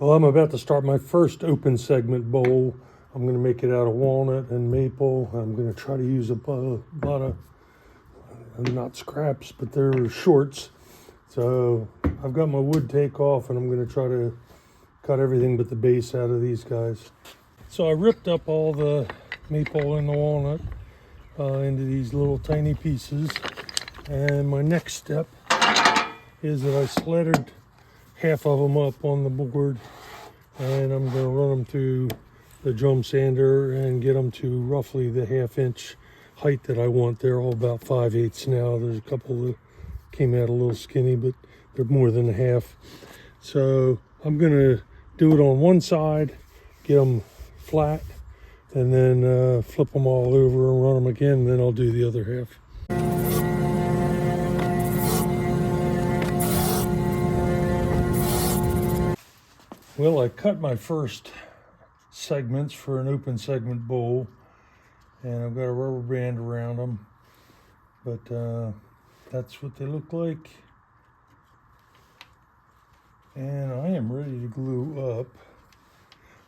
Well, I'm about to start my first open segment bowl. I'm going to make it out of walnut and maple. I'm going to try to use a lot of, not scraps, but they're shorts. So I've got my wood take off and I'm going to try to cut everything but the base out of these guys. So I ripped up all the maple and the walnut into these little tiny pieces. And my next step is that I slattered half of them up on the board, and I'm going to run them through the drum sander and get them to roughly the 1/2 inch height that I want. They're all about 5/8 now. There's a couple that came out a little skinny, but they're more than a half. So I'm going to do it on one side, get them flat, and then flip them all over and run them again, and then I'll do the other half. Well, I cut my first segments for an open segment bowl, and I've got a rubber band around them, but that's what they look like. And I am ready to glue up.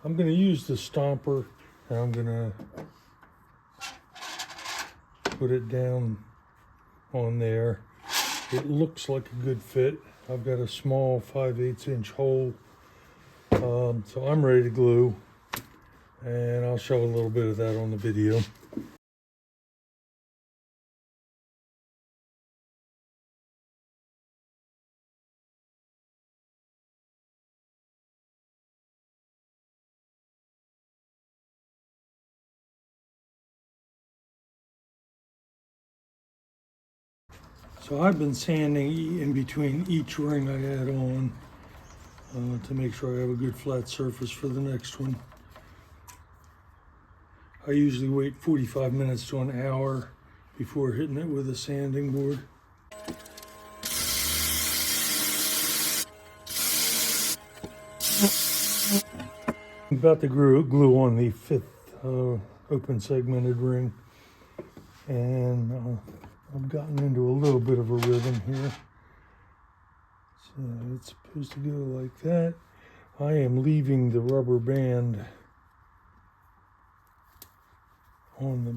I'm going to use the stomper, and I'm going to put it down on there. It looks like a good fit. I've got a small 5/8 inch hole. So I'm ready to glue, and I'll show a little bit of that on the video. So I've been sanding in between each ring I add on to make sure I have a good flat surface for the next one. I usually wait 45 minutes to an hour before hitting it with a sanding board. I'm about to glue on the 5th open segmented ring, and I've gotten into a little bit of a rhythm here. So it's supposed to go like that. I am leaving the rubber band on the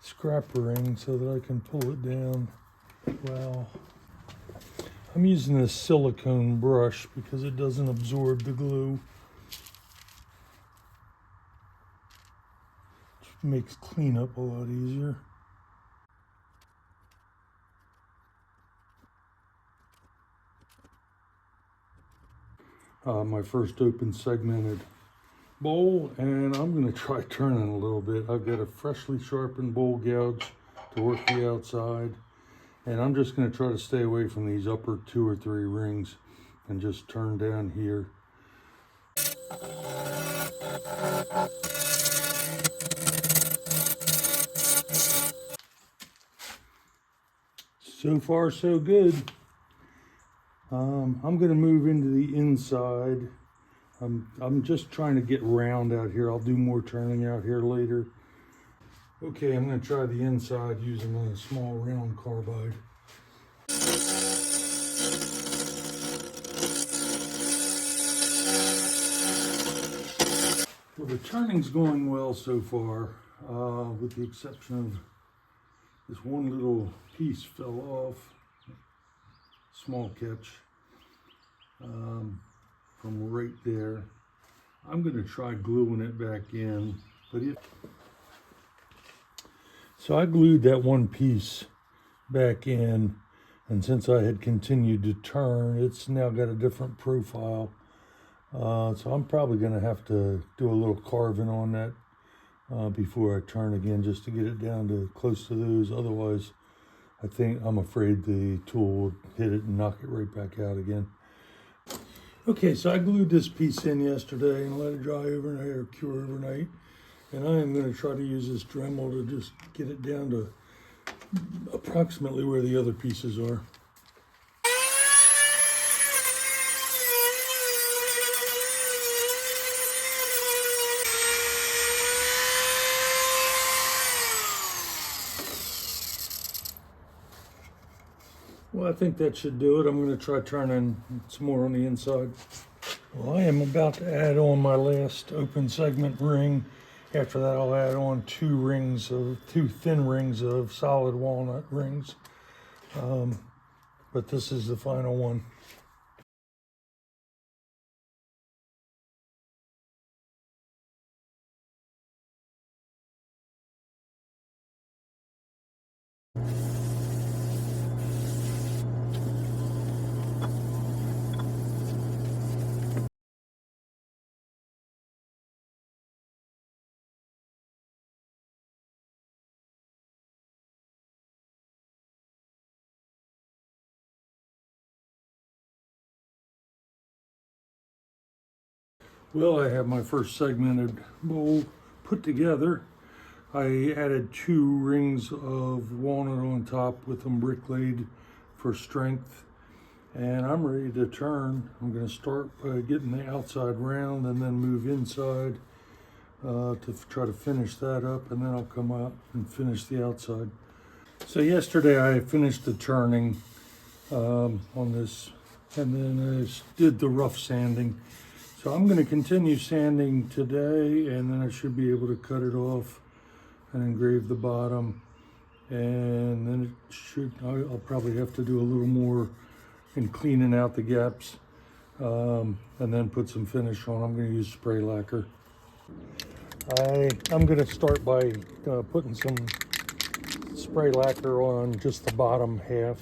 scrap ring so that I can pull it down. Well, I'm using this silicone brush because it doesn't absorb the glue. It makes cleanup a lot easier. My first open segmented bowl, and I'm going to try turning a little bit. I've got a freshly sharpened bowl gouge to work the outside, and I'm just going to try to stay away from these upper 2 or 3 rings and just turn down here. So far so good. I'm going to move into the inside. I'm just trying to get round out here. I'll do more turning out here later. Okay, I'm going to try the inside using a small round carbide. Well, the turning's going well so far, with the exception of this one little piece fell off. Small catch from right there. I'm going to try gluing it back in, but so I glued that one piece back in, and since I had continued to turn, it's now got a different profile. So I'm probably going to have to do a little carving on that before I turn again, just to get it down to close to those. Otherwise, I'm afraid the tool will hit it and knock it right back out again. Okay, so I glued this piece in yesterday and let it dry overnight or cure overnight. And I am going to try to use this Dremel to just get it down to approximately where the other pieces are. Well, I think that should do it. I'm going to try turning some more on the inside. Well, I am about to add on my last open segment ring. After that, I'll add on two thin rings of solid walnut rings. But this is the final one. Well, I have my first segmented bowl put together. I added 2 rings of walnut on top with them brick laid for strength. And I'm ready to turn. I'm going to start by getting the outside round and then move inside to try to finish that up, and then I'll come out and finish the outside. So yesterday I finished the turning on this, and then I did the rough sanding. So I'm going to continue sanding today, and then I should be able to cut it off and engrave the bottom. And then I'll probably have to do a little more in cleaning out the gaps, and then put some finish on. I'm going to use spray lacquer. I'm going to start by putting some spray lacquer on just the bottom half